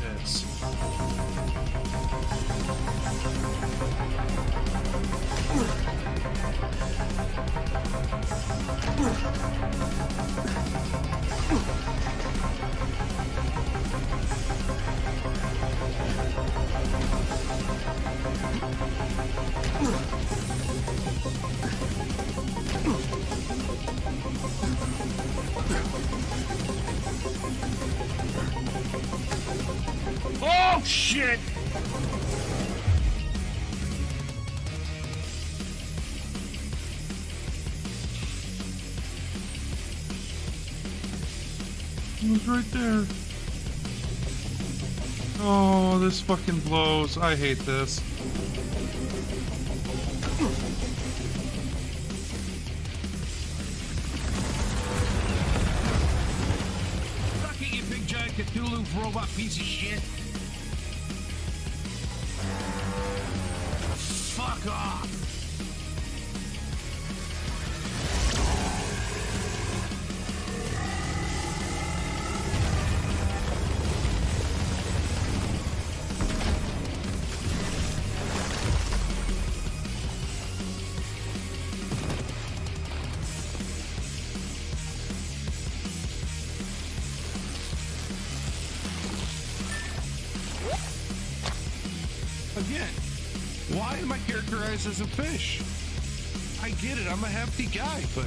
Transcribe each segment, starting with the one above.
this. Oh, shit! It was right there. Oh, this fucking blows. I hate this. Suck it, you big giant Cthulhu robot piece of shit. Fuck off. Again, why am I characterized as a fish? I get it, I'm a hefty guy, but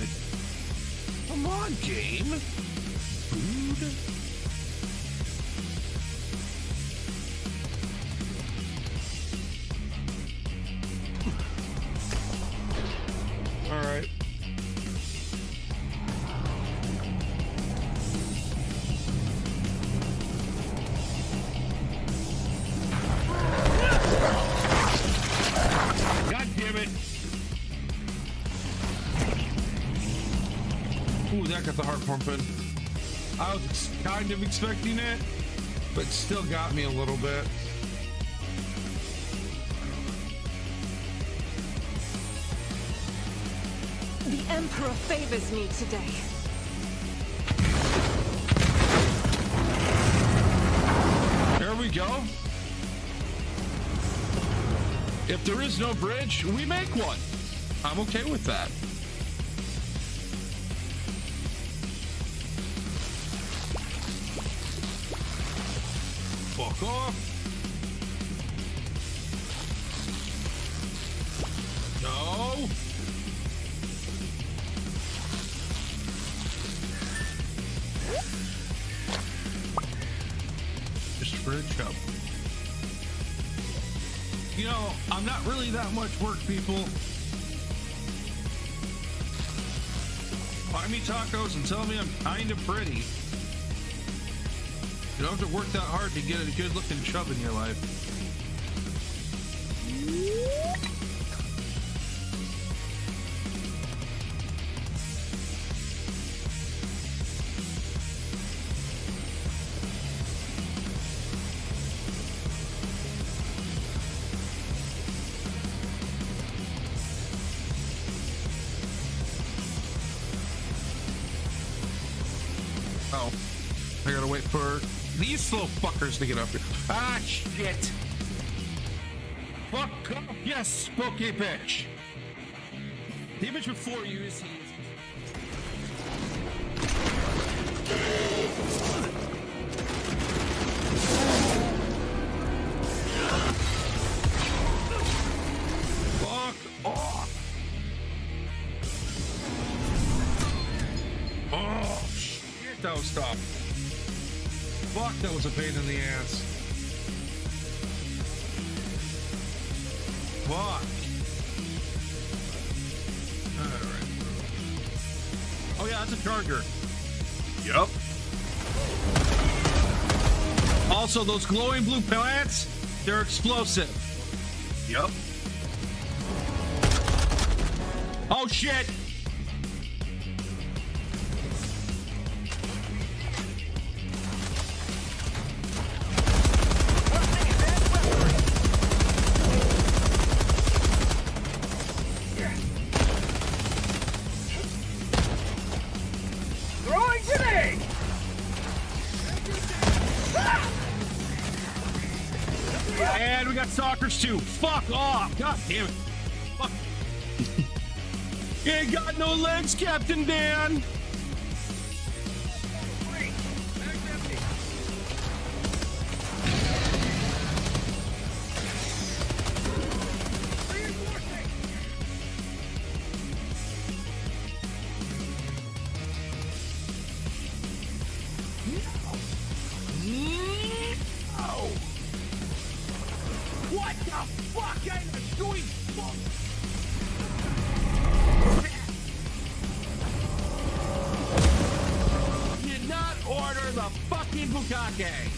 come on, game. Food. All right. God damn it. Ooh, that got the heart pumping. I was kind of expecting it, but still got me a little bit. The Emperor favors me today. There we go. If there is no bridge, we make one. I'm okay with that. Fuck off. No. Just bridge up. You know, I'm not really that much work, people. Buy me tacos and tell me I'm kind of pretty. You don't have to work that hard to get a good looking chub in your life. Oh, I gotta wait for these little fuckers to get up here. Ah, shit. Fuck off, yes, spooky bitch. The image before you is fuck off. Oh, shit, that was tough. Fuck, that was a pain in the ass. Fuck. Alright. Oh yeah, that's a charger. Yup. Also, those glowing blue plants, they're explosive. Yup. Oh shit! motherfuckers too. Fuck off. God damn it. Fuck. You ain't got no legs, Captain Dan. What the fuck? I'm doing fuck. Did not order the fucking bukkake.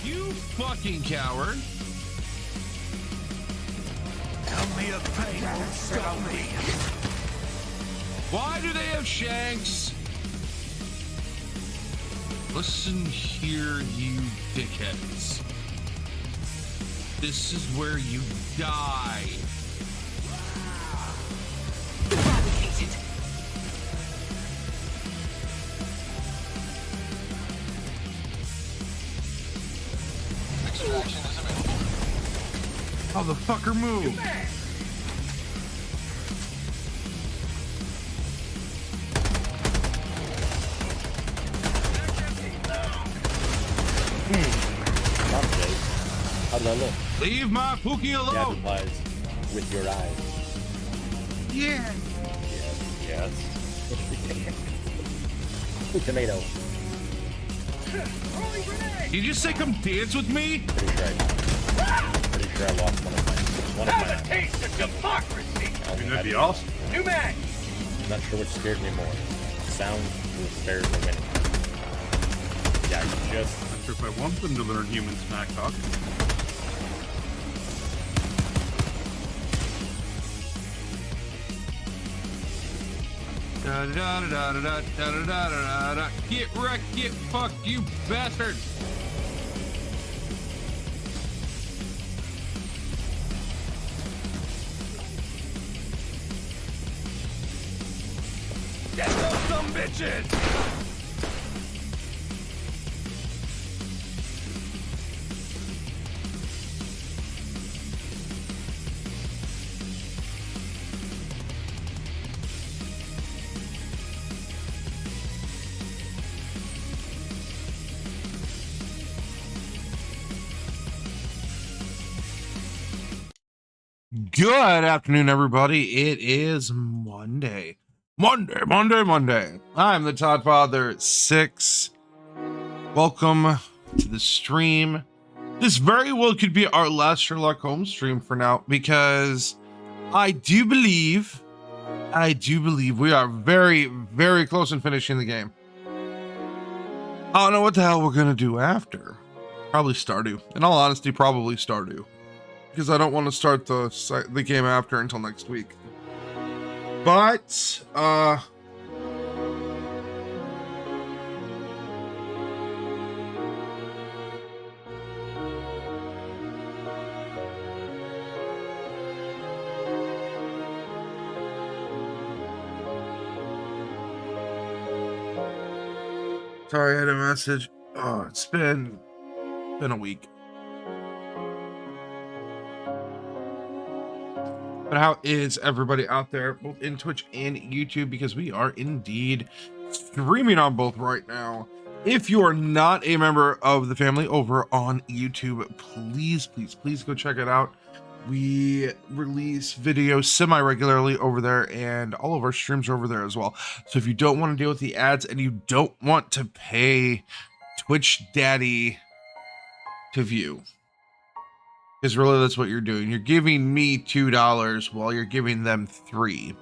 You fucking coward. Tell me a pain won't stop me. Why do they have shanks? Listen here, you dickheads. This is where you die. Eradicated. Extraction is available. How the fucker move? Not Jake. How did I look? Leave my Pookie alone. Gavin lies with your eyes. Yeah. Yes. Tomato. Did you just say come dance with me? Pretty sure I lost one of my. Have a taste of democracy. That'd be awesome. New man. I'm not sure what scared me more. Sound or scared me winning. Yeah, you just. Not sure if I want them to learn human smack talk. Da da da da da da da da da da. Get wrecked, get fucked, you bastard! Get those some bitches. Good afternoon, everybody. It is Monday. Monday. I'm the Todd Father 6. Welcome to the stream. This very well could be our last Sherlock Holmes stream for now, because I do believe we are very, very close in finishing the game. I don't know what the hell we're gonna do after. Probably Stardew. In all honesty, probably Stardew, because I don't want to start the game after until next week. But sorry, I had a message. Oh, it's been a week. But how is everybody out there, both in Twitch and YouTube? Because we are indeed streaming on both right now. If you are not a member of the family over on YouTube, please go check it out. We release videos semi-regularly over there, and all of our streams are over there as well. So if you don't want to deal with the ads and you don't want to pay Twitch Daddy to view, because really that's what you're doing. You're giving me $2 while you're giving them $3.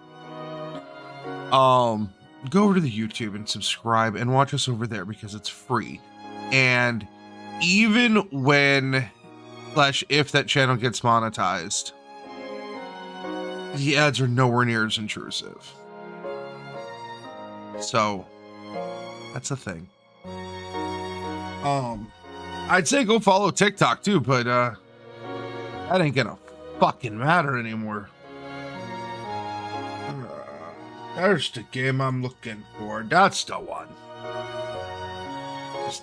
Go over to the YouTube and subscribe and watch us over there, because it's free. And even when if that channel gets monetized, the ads are nowhere near as intrusive. So that's the thing. I'd say go follow TikTok too, but that ain't gonna fucking matter anymore. There's the game I'm looking for. That's the one. This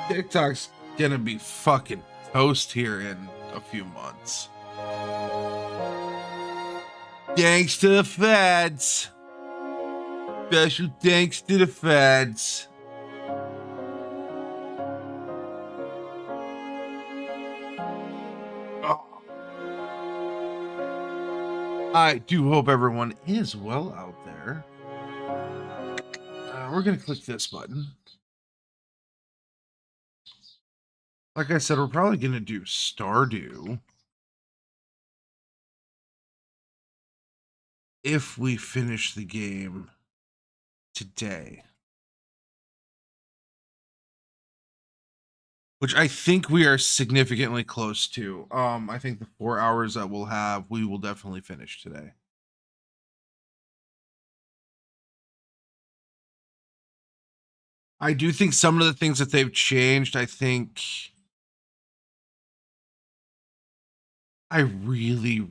TikTok's gonna be fucking toast here in a few months. Thanks to the feds. Special thanks to the feds. I do hope everyone is well out there. We're going to click this button. Like I said, we're probably going to do Stardew. If we finish the game today. Which I think we are significantly close to. I think the 4 hours that we'll have, we will definitely finish today. I do think some of the things that they've changed, I think I really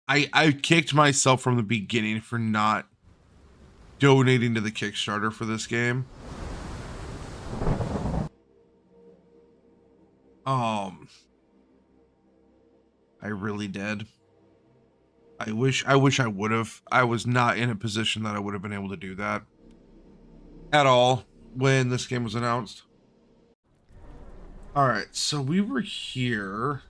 I kicked myself from the beginning for not donating to the Kickstarter for this game. I really did. I wish I would have. I was not in a position that I would have been able to do that at all when this game was announced. All right, so we were here.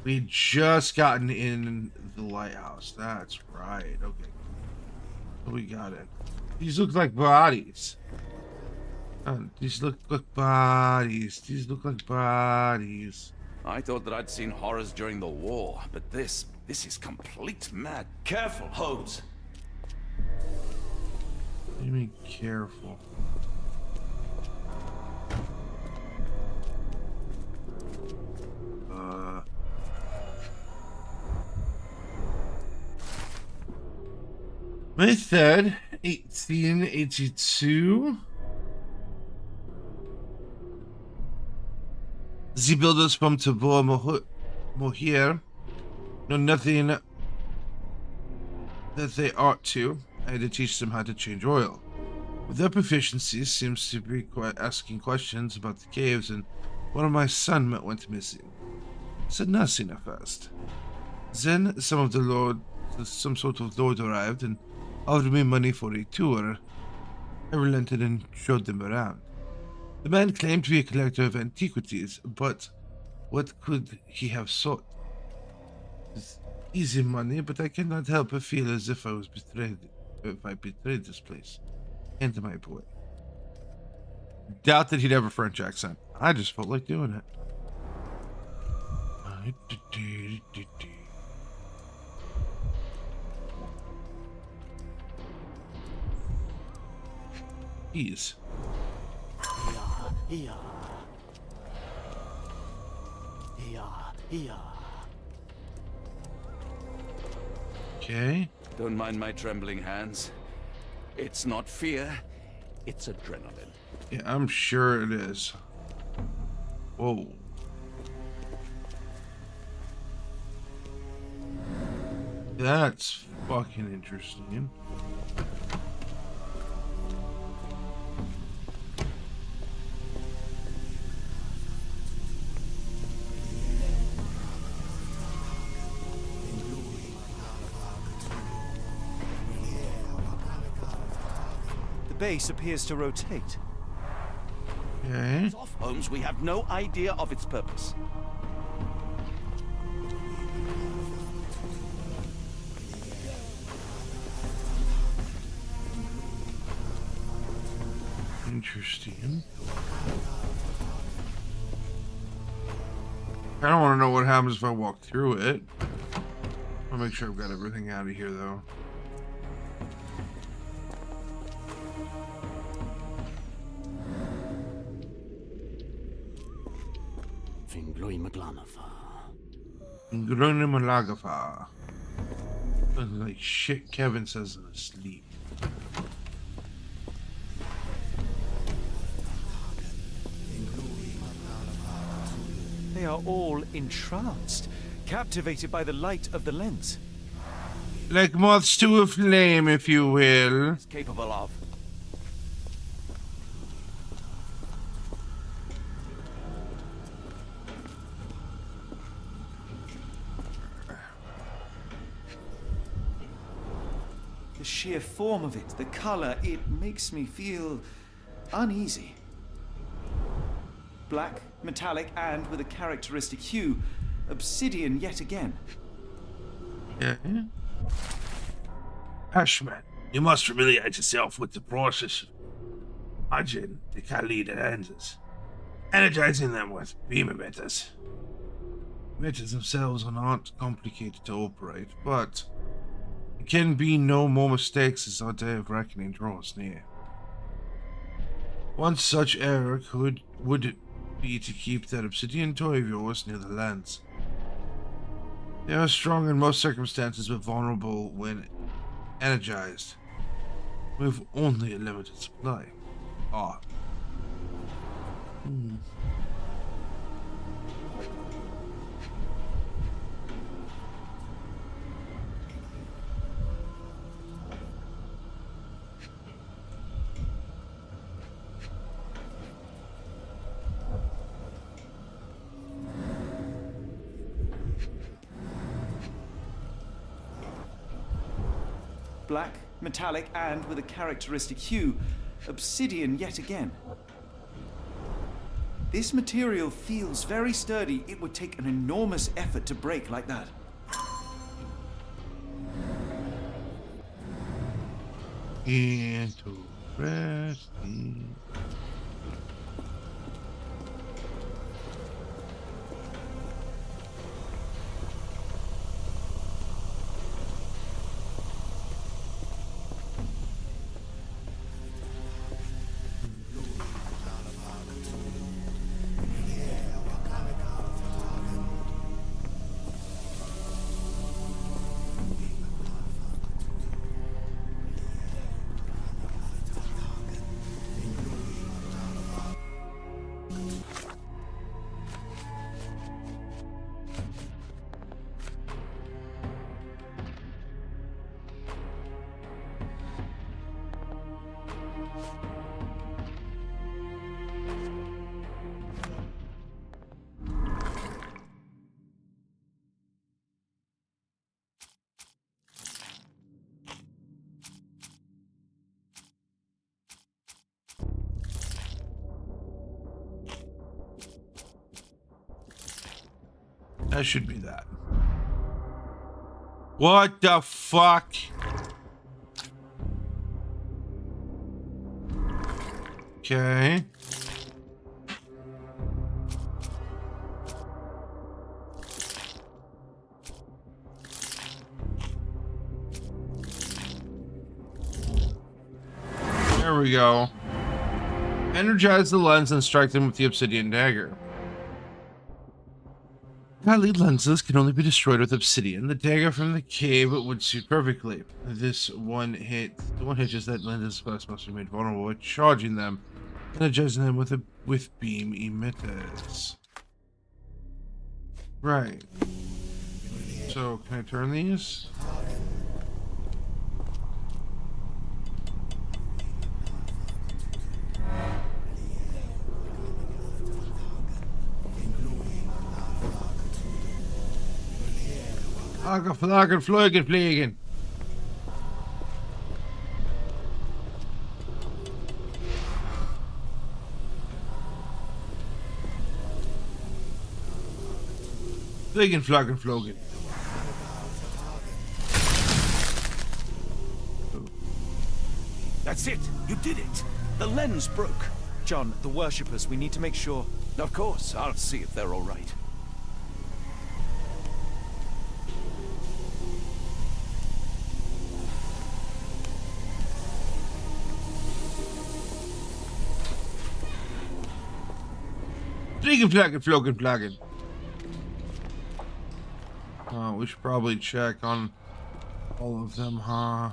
We had just gotten in the lighthouse. That's right. Okay. So we got it. These look like bodies. These look like bodies. These look like bodies. I thought that I'd seen horrors during the war, but this is complete mad. Careful, Holmes. What do you mean careful? May 3rd, 1882. The builders from Tabor Mohir know nothing that they ought to. I had to teach them how to change oil. With their proficiency, seems to be asking questions about the caves, and one of my son went missing. I said nothing at first. Then some sort of lord arrived and offered me money for a tour. I relented and showed them around. The man claimed to be a collector of antiquities, but what could he have sought? It's easy money, but I cannot help but feel as if I was betrayed. If I betrayed this place and my boy. Doubt that he'd have a French accent. I just felt like doing it. Ease. Okay. Don't mind my trembling hands. It's not fear, it's adrenaline. Yeah, I'm sure it is. Whoa. That's fucking interesting. The base appears to rotate. Okay. Off, Holmes, we have no idea of its purpose. Interesting. I don't want to know what happens if I walk through it. I'll make sure I've got everything out of here, though. Malagafa. Like shit Kevin says in his sleep. They are all entranced, captivated by the light of the lens. Like moths to a flame, if you will. It's capable of. The sheer form of it, the color, it makes me feel uneasy. Black, metallic, and with a characteristic hue. Obsidian yet again. Yeah. Ashman, you must familiarize yourself with the process of charging the Kali lenses, energizing them with beam emitters. Emitters themselves are not complicated to operate, but there can be no more mistakes as our day of reckoning draws near. One such error would be to keep that obsidian toy of yours near the lens. They are strong in most circumstances, but vulnerable when energized. We have only a limited supply. Ah. Black, metallic, and with a characteristic hue. Obsidian yet again. This material feels very sturdy. It would take an enormous effort to break like that. Interesting. That should be that. What the fuck? Okay. There we go. Energize the lens and strike them with the obsidian dagger. Kali lenses can only be destroyed with obsidian. The dagger from the cave would suit perfectly. The one hit just that lens must be made vulnerable by charging them, energizing them with beam emitters. Right. So can I turn these? Flaggen, fliegen, fliegen. Fliegen, flaggen, flogen. That's it. You did it. The lens broke. John, the worshippers, we need to make sure. Of course, I'll see if they're all right. Fliegen, flaggen, flogen, flaggen. We should probably check on all of them, huh?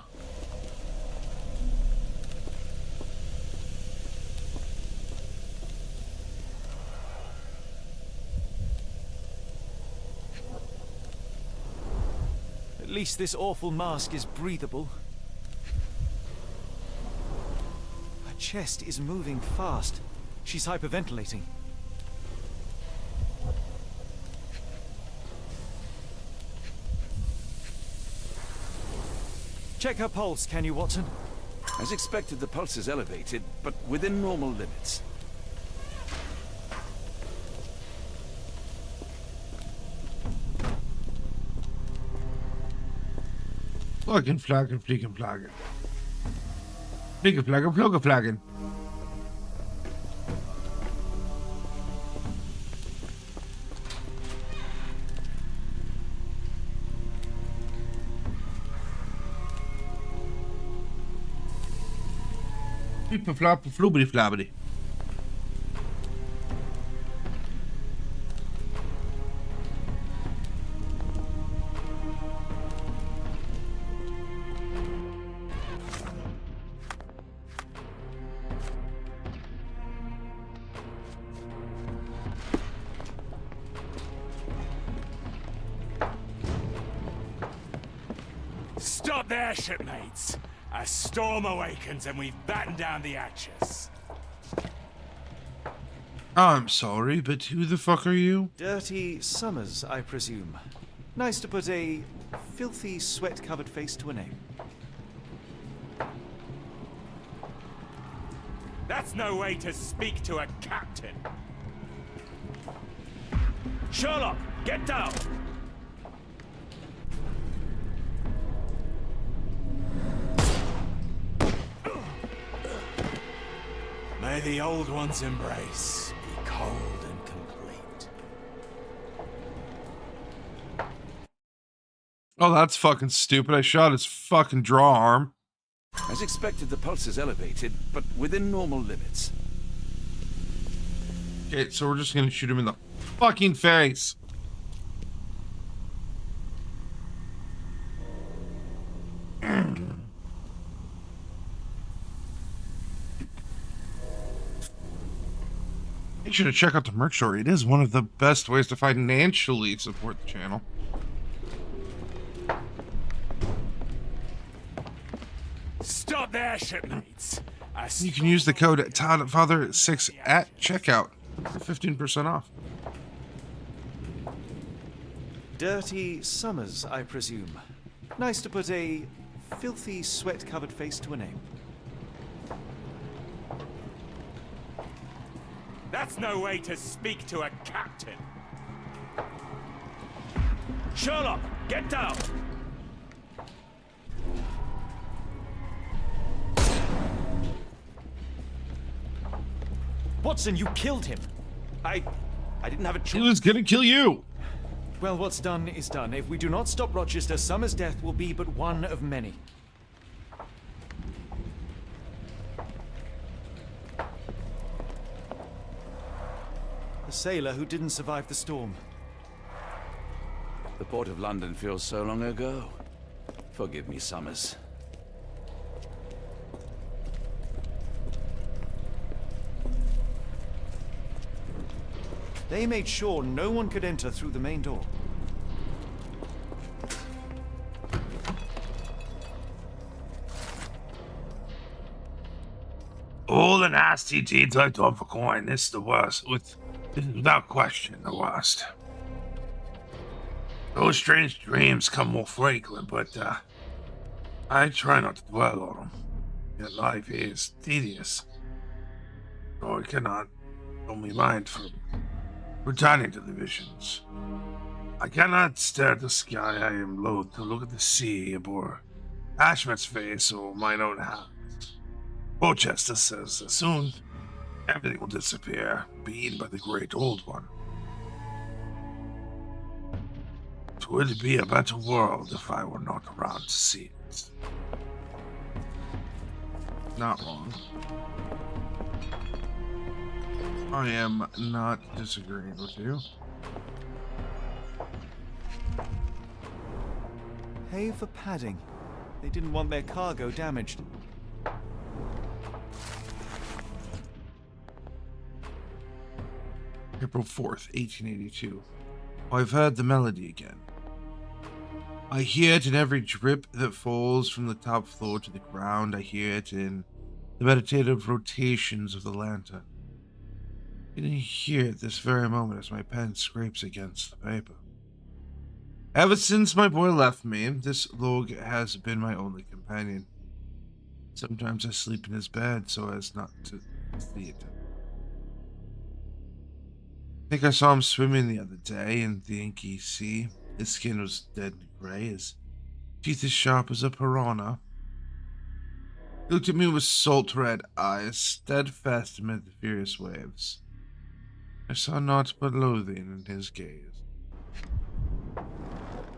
At least this awful mask is breathable. Her chest is moving fast. She's hyperventilating. Check her pulse, can you, Watson? As expected, the pulse is elevated, but within normal limits. Flaggen, flaggen, fliegen, flaggen. Fliegen, flaggen, flogen, flaggen. Flippen, flappen, floebidi, flabbidi. Stop there, shipmates! A storm awakens and we've battened down the hatches. I'm sorry, but who the fuck are you? Dirty Summers, I presume. Nice to put a filthy, sweat-covered face to a name. That's no way to speak to a captain. Sherlock, get down! May the old one's embrace be cold and complete. Oh, that's fucking stupid. I shot his fucking draw arm. As expected, the pulse is elevated, but within normal limits. Okay, so we're just gonna shoot him in the fucking face. Make sure to check out the merch store. It is one of the best ways to financially support the channel. Stop there, shipmates! You can use the code TODFATHER6 at checkout for 15% off. Dirty Summers, I presume. Nice to put a filthy, sweat-covered face to a name. That's no way to speak to a captain. Sherlock, get down! Watson, you killed him! I didn't have a He choice. was gonna kill you. Well, what's done is done. If we do not stop Rochester, Summers' death will be but one of many. The sailor who didn't survive the storm. The port of London feels so long ago. Forgive me, Summers. They made sure no one could enter through the main door. All the nasty deeds I've done for coin. This is the worst. This is without question the worst. Those strange dreams come more frequent, but I try not to dwell on them. Yet life is tedious. So I cannot hold my mind from returning to the visions. I cannot stare at the sky. I am loath to look at the sea or Ashman's face or mine own hand. Rochester says that soon everything will disappear, be eaten by the great old one. It would be a better world if I were not around to see it. Not wrong. I am not disagreeing with you. Pay for padding. They didn't want their cargo damaged. April 4th, 1882. I've heard the melody again. I hear it in every drip that falls from the top floor to the ground. I hear it in the meditative rotations of the lantern. I can hear it this very moment as my pen scrapes against the paper. Ever since my boy left me, this log has been my only companion. Sometimes I sleep in his bed so as not to see it. I think I saw him swimming the other day in the inky sea. His skin was dead and gray, his teeth as sharp as a piranha. He looked at me with salt-red eyes, steadfast amid the furious waves. I saw naught but loathing in his gaze.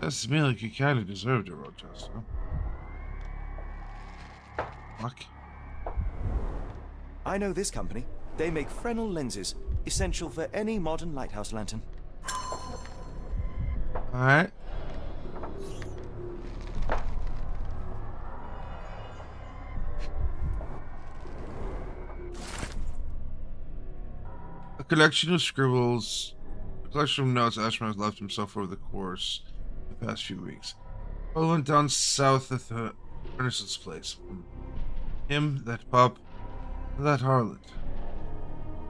That's to me like you kind of deserved it, Rochester. Fuck. I know this company. They make Fresnel lenses, essential for any modern lighthouse lantern. Alright. A collection of scribbles, a collection of notes Ashman has left himself over the course of the past few weeks. I went down south of the Ernest's place. Him, that pup, that harlot.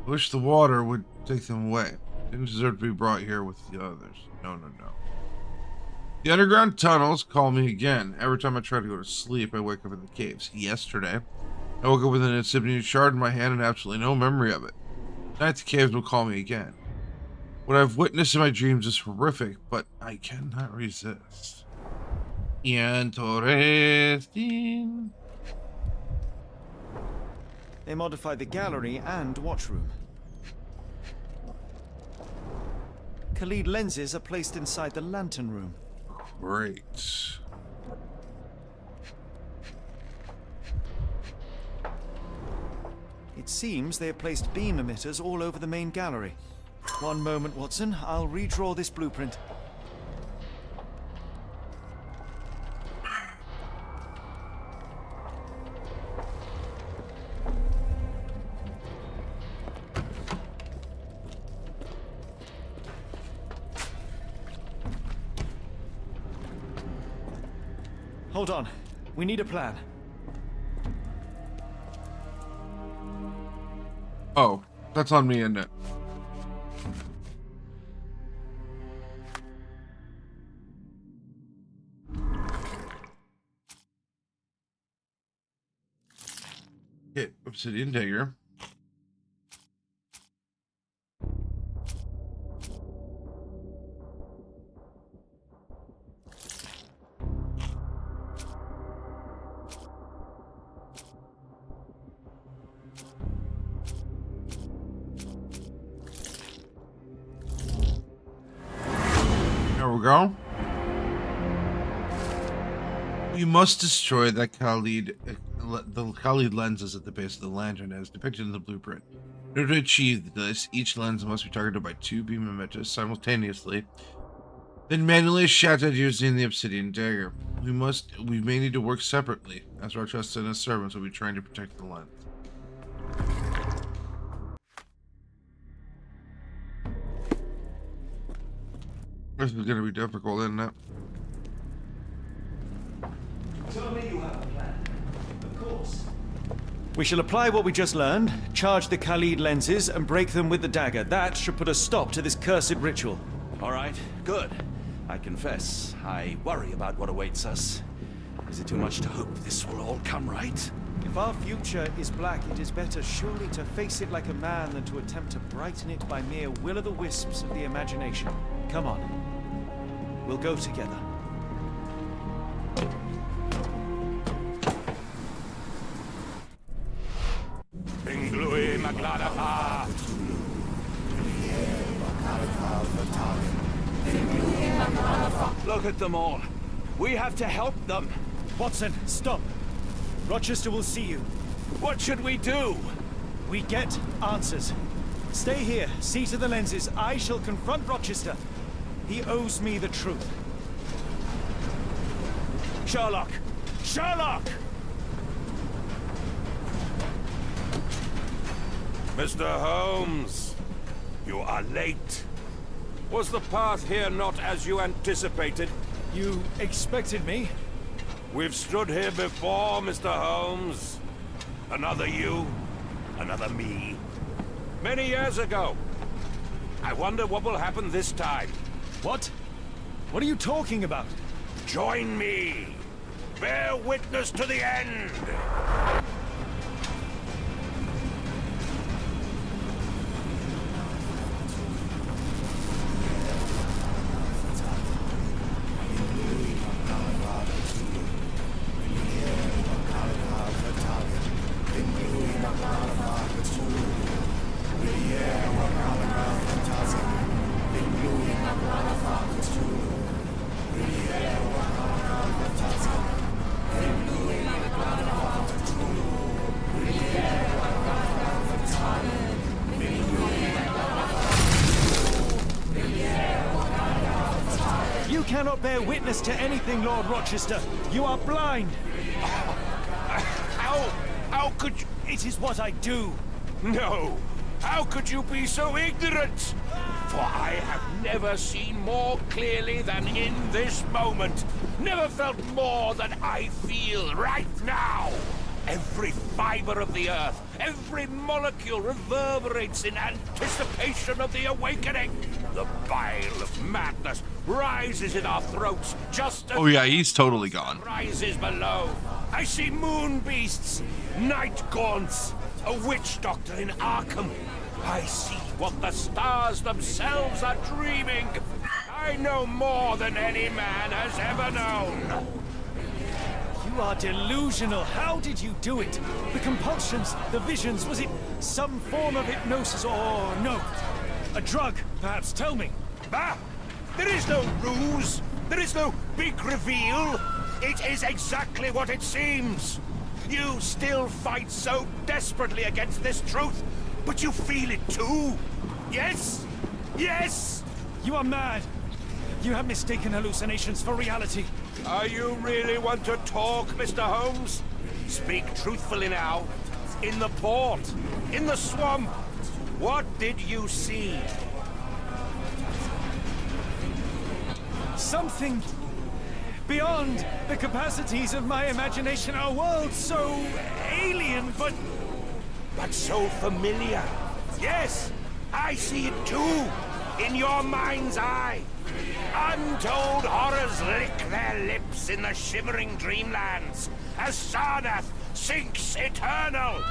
I wish the water would take them away. Didn't deserve to be brought here with the others. No, no, no. The underground tunnels call me again. Every time I try to go to sleep, I wake up in the caves. Yesterday, I woke up with an obsidian shard in my hand and absolutely no memory of it. Tonight the caves will call me again. What I've witnessed in my dreams is horrific, but I cannot resist. Interesting. They modified the gallery and watchroom. Khalid lenses are placed inside the lantern room. Great. It seems they have placed beam emitters all over the main gallery. One moment, Watson. I'll redraw this blueprint. Hold on. We need a plan. Oh, that's on me, isn't it? Hit obsidian dagger. There we go. We must destroy that Khalid, the Khalid lenses at the base of the lantern as depicted in the blueprint. In order to achieve this, each lens must be targeted by 2 beam emitters simultaneously, then manually shattered using the obsidian dagger. We may need to work separately, as Rochester and his servants will be trying to protect the lens. This is going to be difficult, isn't it? Tell me you have a plan. Of course. We shall apply what we just learned, charge the Khalid lenses, and break them with the dagger. That should put a stop to this cursed ritual. All right, good. I confess, I worry about what awaits us. Is it too much to hope this will all come right? If our future is black, it is better surely to face it like a man than to attempt to brighten it by mere will-o'-the-wisps of the imagination. Come on. We'll go together. Pinglui Magladapa! Look at them all. We have to help them. Watson, stop. Rochester will see you. What should we do? We get answers. Stay here, see to the lenses. I shall confront Rochester. He owes me the truth. Sherlock! Sherlock! Mr. Holmes, you are late. Was the path here not as you anticipated? You expected me? We've stood here before, Mr. Holmes. Another you, another me. Many years ago. I wonder what will happen this time. What? What are you talking about? Join me. Bear witness to the end. You cannot bear witness to anything, Lord Rochester. You are blind. How could you? It is what I do. No. How could you be so ignorant? For I have never seen more clearly than in this moment. Never felt more than I feel right now. Every fiber of the earth, every molecule reverberates in anticipation of the awakening. The bile of madness rises in our throats just as Oh yeah, he's totally gone. rises below. I see moon beasts, night gaunts, a witch doctor in Arkham. I see what the stars themselves are dreaming. I know more than any man has ever known. You are delusional. How did you do it? The compulsions, the visions, was it some form of hypnosis or no? A drug, perhaps, tell me. Bah! There is no ruse. There is no big reveal. It is exactly what it seems. You still fight so desperately against this truth, but you feel it too. Yes? Yes? You are mad. You have mistaken hallucinations for reality. Are you really want to talk, Mr. Holmes? Speak truthfully now. In the port, in the swamp, what did you see? Something beyond the capacities of my imagination. A world so alien, but so familiar. Yes, I see it too, in your mind's eye. Untold horrors lick their lips in the shimmering dreamlands as Sarnath sinks eternal.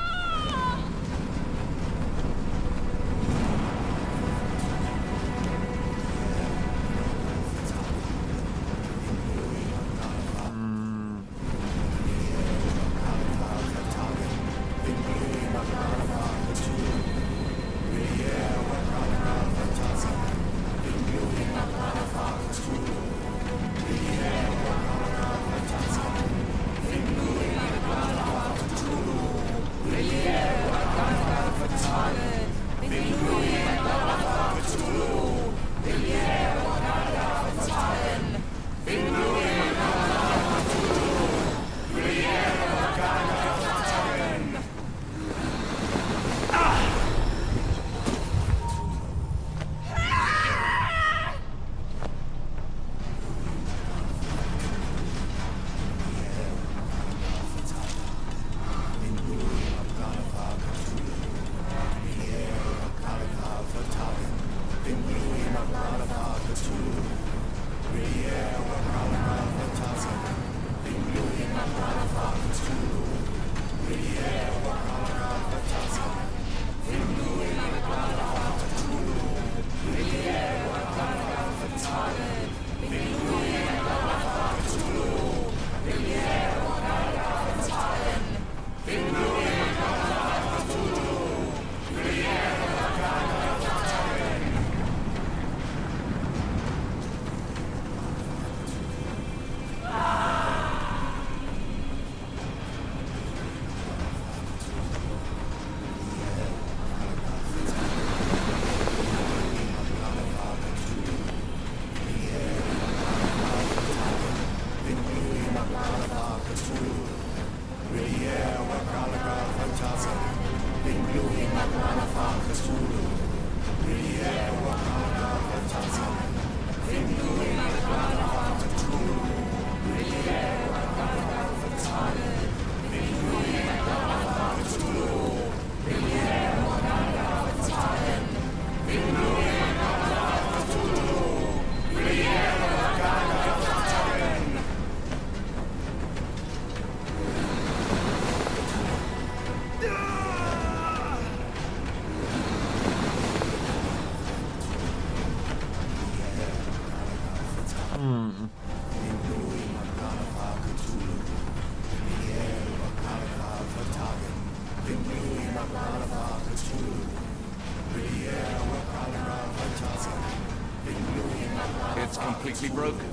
completely broken.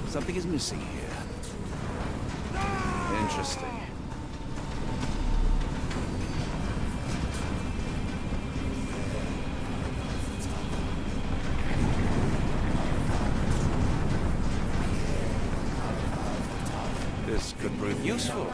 Something is missing here. Interesting. This could prove useful.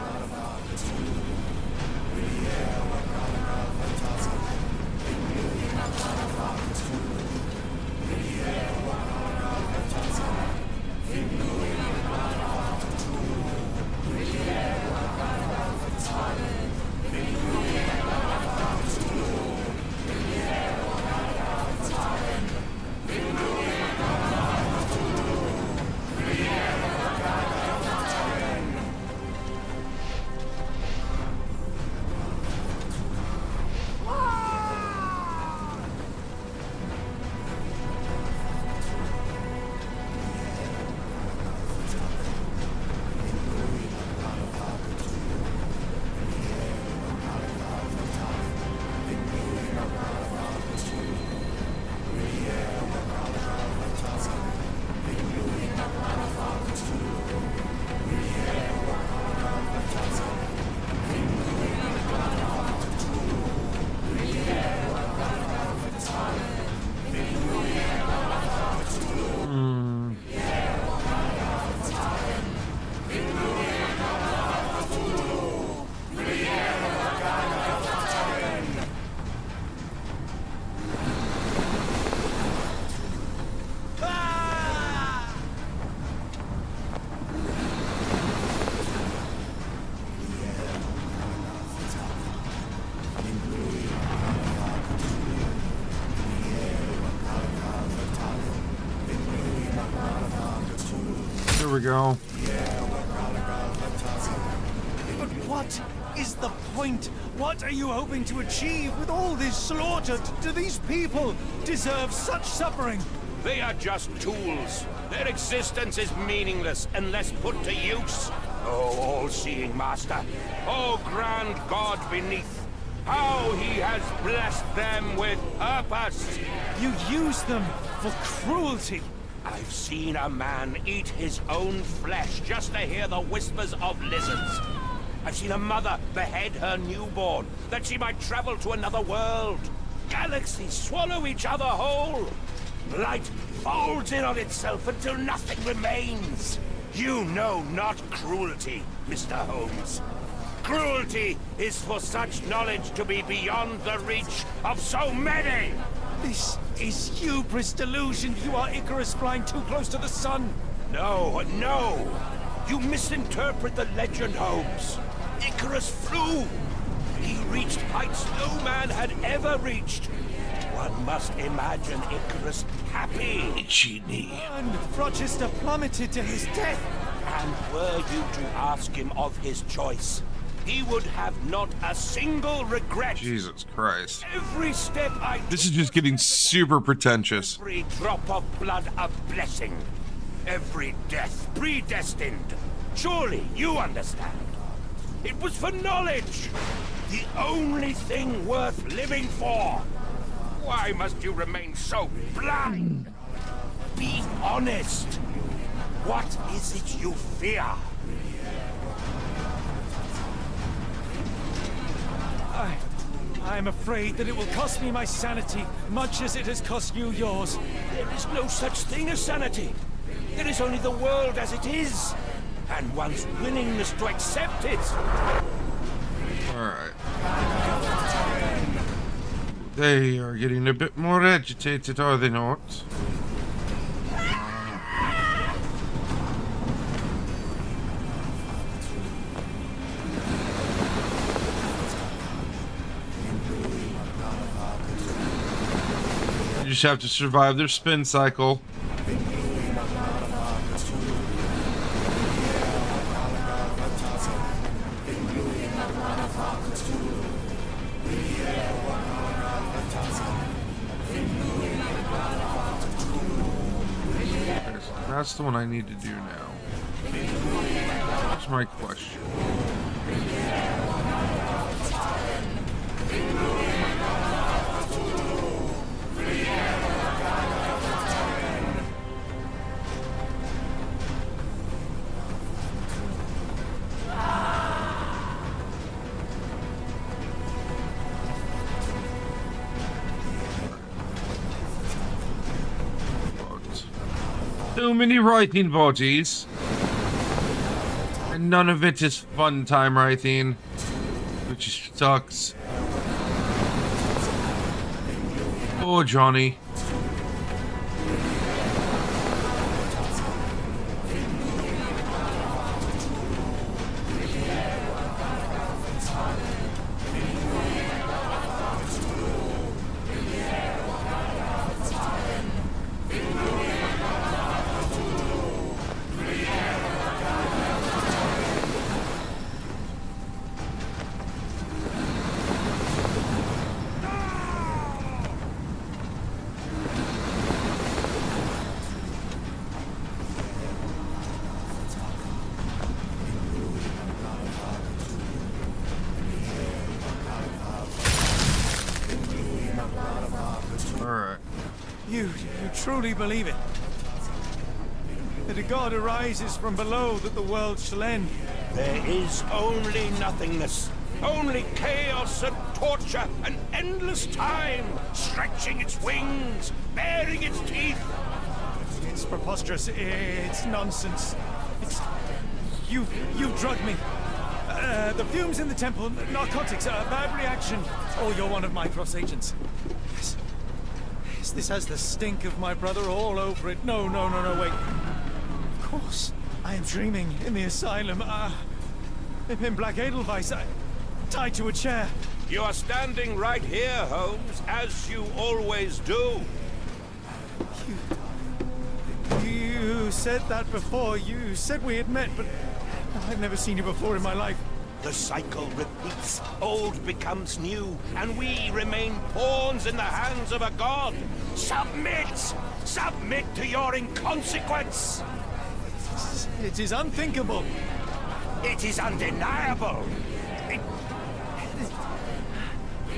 There we go. But what is the point? What are you hoping to achieve with all this slaughter? Do these people deserve such suffering? They are just tools. Their existence is meaningless unless put to use. Oh, all-seeing master. Oh, grand God beneath. How he has blessed them with purpose. You use them for cruelty. I've seen a man eat his own flesh just to hear the whispers of lizards. I've seen a mother behead her newborn that she might travel to another world. Galaxies swallow each other whole. Light folds in on itself until nothing remains. You know not cruelty, Mr. Holmes. Cruelty is for such knowledge to be beyond the reach of so many. This is hubris delusion. You are Icarus flying too close to the sun. No, no. You misinterpret the legend, Holmes. Icarus flew. He reached heights no man had ever reached. One must imagine Icarus happy. Itchy knee. And Rochester plummeted to his death. And were you to ask him of his choice, he would have not a single regret. Jesus Christ. Every step I This is just getting super pretentious. every drop of blood a blessing. Every death predestined. Surely you understand. It was for knowledge. The only thing worth living for. Why must you remain so blind? Be honest. What is it you fear? I'm afraid that it will cost me my sanity, much as it has cost you yours. There is no such thing as sanity. There is only the world as it is, and one's willingness to accept it. Alright. They are getting a bit more agitated, are they not? You just have to survive their spin cycle. That's the one I need to do now. That's my question. Too many writing bodies. And none of it is fun time writing. Which sucks. Poor Johnny. You truly believe it? That a god arises from below, that the world shall end? There is only nothingness. Only chaos and torture and endless time, stretching its wings, baring its teeth. It's preposterous. It's nonsense. It's... You've drugged me. The fumes in the temple, narcotics, bad reaction. Oh, you're one of my cross agents. This has the stink of my brother all over it. No, wait. Of course. I am dreaming in the asylum. In Black Edelweiss, tied to a chair. You are standing right here, Holmes, as you always do. You said that before. You said we had met, but I've never seen you before in my life. The cycle repeats. Old becomes new, and we remain pawns in the hands of a god. Submit! Submit to your inconsequence! It is unthinkable. It is undeniable.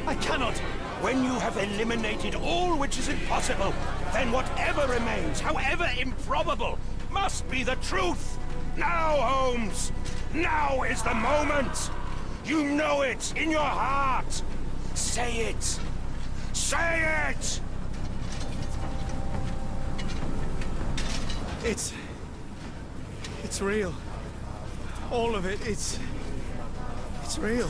I cannot. When you have eliminated all which is impossible, then whatever remains, however improbable, must be the truth. Now, Holmes! Now is the moment! You know it in your heart! Say it! Say it! It's real. All of it, it's real.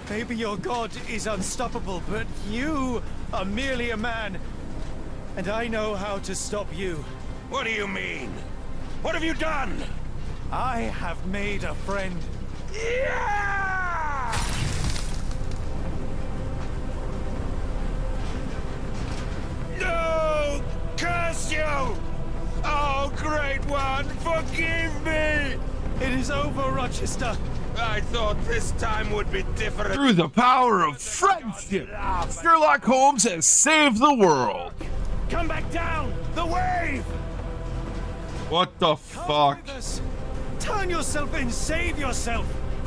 Maybe your god is unstoppable, but you are merely a man. And I know how to stop you. What do you mean? What have you done? I have made a friend. Yeah! No! Curse you! Oh, great one, forgive me! It is over, Rochester. I thought this time would be different. Through the power of friendship, Sherlock Holmes has saved the world. Come back down! The wave! What the Come fuck? with us. Turn yourself in, save yourself!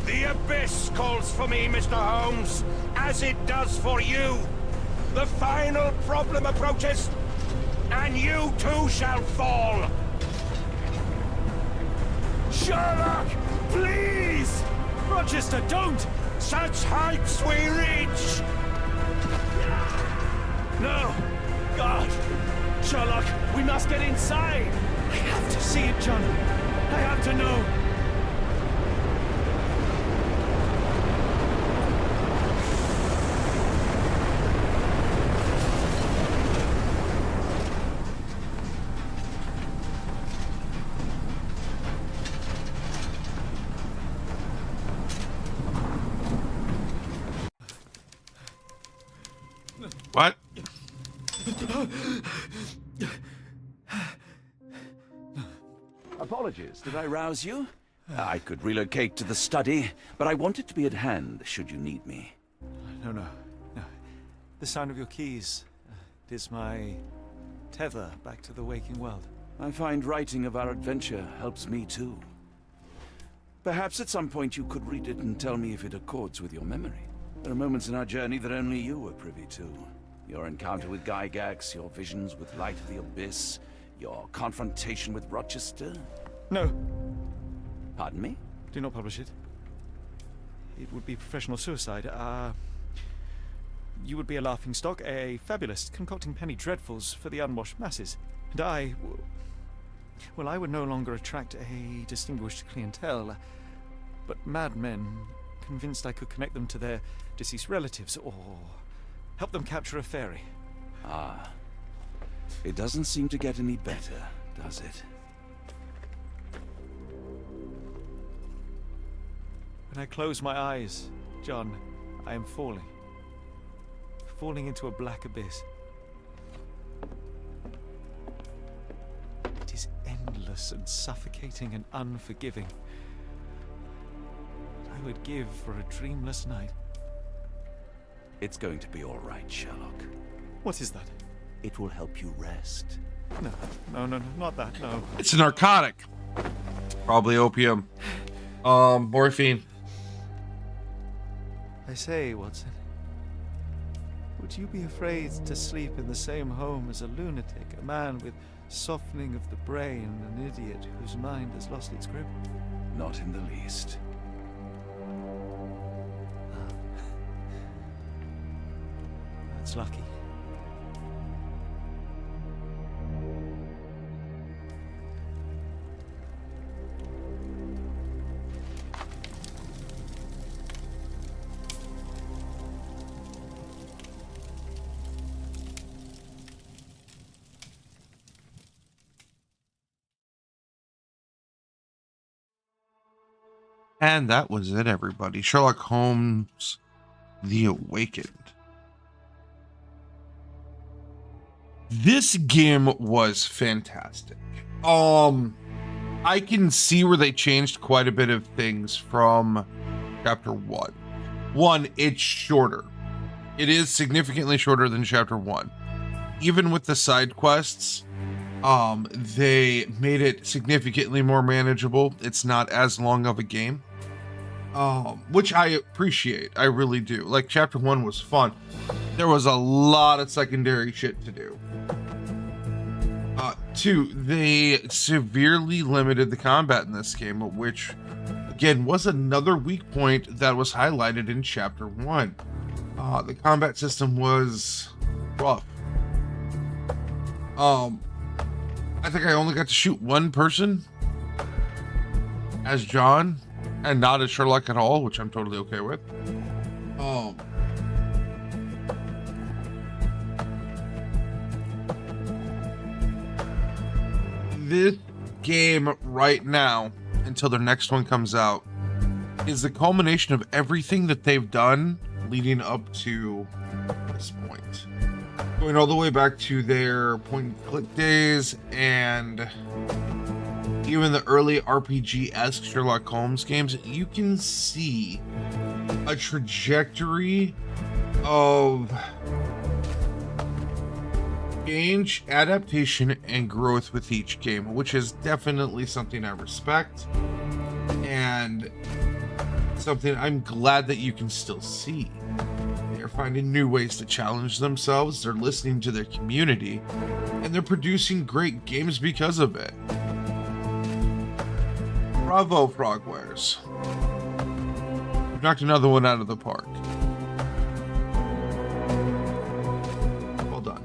The abyss calls for me, Mr. Holmes, as it does for you. The final problem approaches, and you too shall fall. Sherlock, please! Rochester, don't! Such heights we reach! No! God! Sherlock, we must get inside! I have to see it, John. I have to know. What? Apologies, did I rouse you? I could relocate to the study, but I wanted to be at hand should you need me. No. The sound of your keys. It is my tether back to the waking world. I find writing of our adventure helps me too. Perhaps at some point you could read it and tell me if it accords with your memory. There are moments in our journey that only you were privy to. Your encounter with Gygax, your visions with Light of the Abyss, your confrontation with Rochester. No, Pardon me? do not publish it. It would be professional suicide. You would be a laughingstock, a fabulist, concocting penny dreadfuls for the unwashed masses. And I would no longer attract a distinguished clientele, but madmen convinced I could connect them to their deceased relatives or help them capture a fairy. Ah. It doesn't seem to get any better, does it? When I close my eyes, John, I am falling. Falling into a black abyss. It is endless and suffocating and unforgiving. I would give for a dreamless night. It's going to be all right, Sherlock. What is that? It will help you rest. No, not that, no. It's a narcotic. Probably opium. Morphine. I say, Watson, would you be afraid to sleep in the same home as a lunatic, a man with softening of the brain, an idiot whose mind has lost its grip? Not in the least. That's lucky. And that was it, everybody. Sherlock Holmes, The Awakened. This game was fantastic. I can see where they changed quite a bit of things from chapter 1. One, it's shorter. It is significantly shorter than chapter 1. Even with the side quests, they made it significantly more manageable. It's not as long of a game. Which I appreciate. I really do. Like, chapter 1 was fun. There was a lot of secondary shit to do. 2, they severely limited the combat in this game, which, again, was another weak point that was highlighted in chapter 1. The combat system was rough. I think I only got to shoot one person as John and not as Sherlock at all, which I'm totally okay with. This game right now, until their next one comes out, is the culmination of everything that they've done leading up to this point. Going all the way back to their point-and-click days and even the early RPG-esque Sherlock Holmes games, you can see a trajectory of change, adaptation, and growth with each game, which is definitely something I respect. And something I'm glad that you can still see. They're finding new ways to challenge themselves, they're listening to their community, and they're producing great games because of it. Bravo, Frogwares. You've knocked another one out of the park. Well done.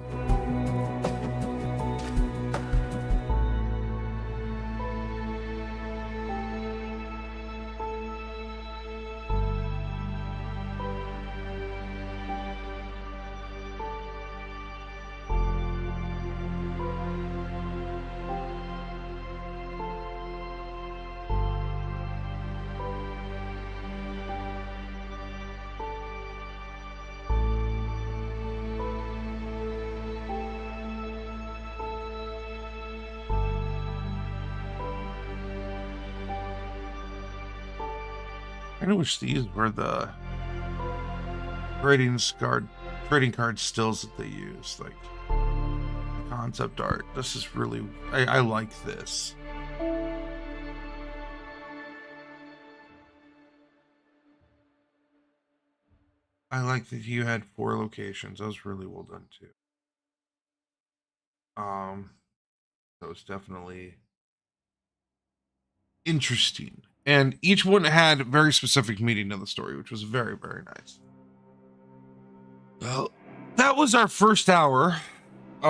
I wish these were the trading card stills that they use, like the concept art. This is really, I like this. I like that you had 4 locations. That was really well done too. That was definitely interesting. And each one had a very specific meaning to the story, which was very, very nice. Well, that was our first hour. I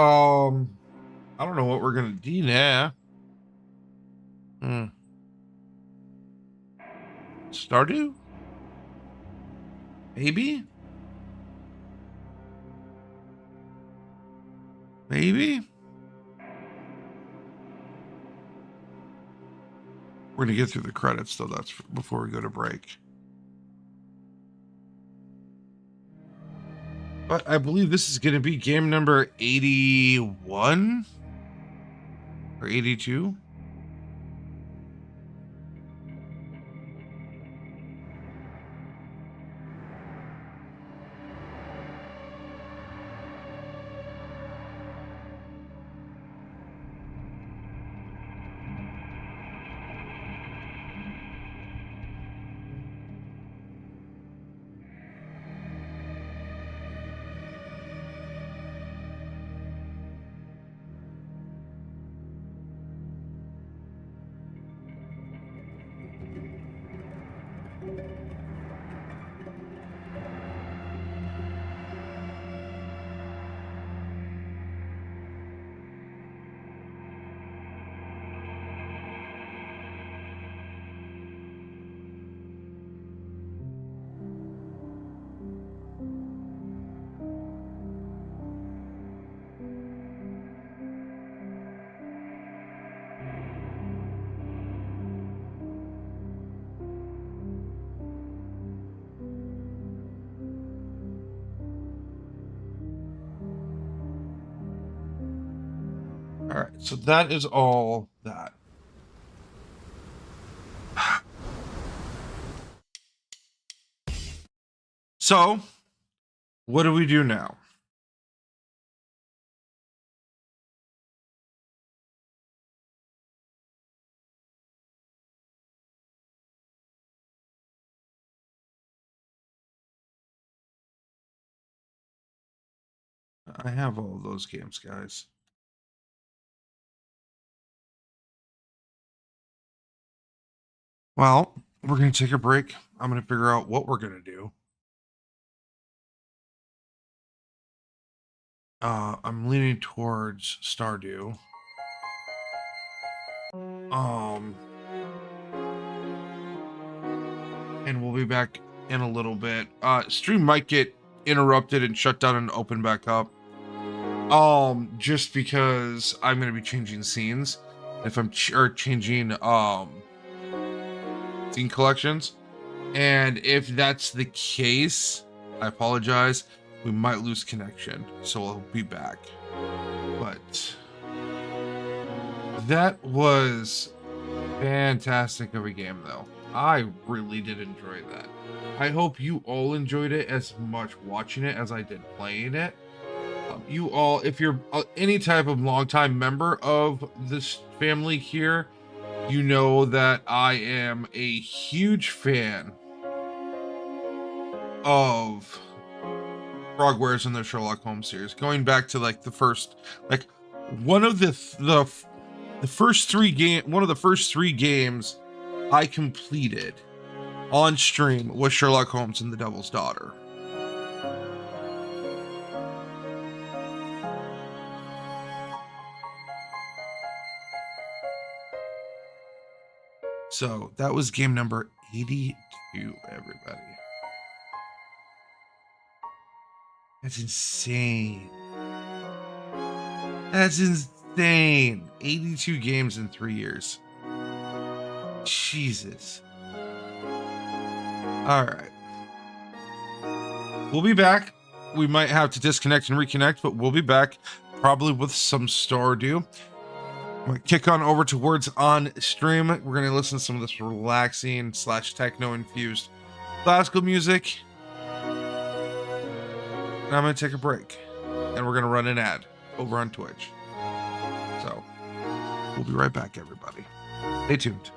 don't know what we're gonna do now. Stardew? Maybe? Maybe? We're gonna get through the credits though, that's before we go to break. But I believe this is gonna be game number 81 or 82. All right, so that is all that. So, what do we do now? I have all of those games, guys. Well, we're going to take a break. I'm going to figure out what we're going to do. I'm leaning towards Stardew. And we'll be back in a little bit. Stream might get interrupted and shut down and open back up. Just because I'm going to be changing scenes. If I'm changing scene collections, and if that's the case, I apologize. We might lose connection, so I'll be back. But that was fantastic of a game, though. I really did enjoy that. I hope you all enjoyed it as much watching it as I did playing it. You all, if you're any type of longtime member of this family here, you know that I am a huge fan of Frogwares in the Sherlock Holmes series, going back to like the first, like one of the first one of the first three games I completed on stream was Sherlock Holmes and the Devil's Daughter. So that was game number 82, everybody. That's insane. That's insane. 82 games in 3 years. Jesus. All right. We'll be back. We might have to disconnect and reconnect, but we'll be back probably with some Stardew. I'm going to kick on over to Words on Stream. We're going to listen to some of this relaxing / techno-infused classical music. And I'm going to take a break. And we're going to run an ad over on Twitch. So, we'll be right back, everybody. Stay tuned.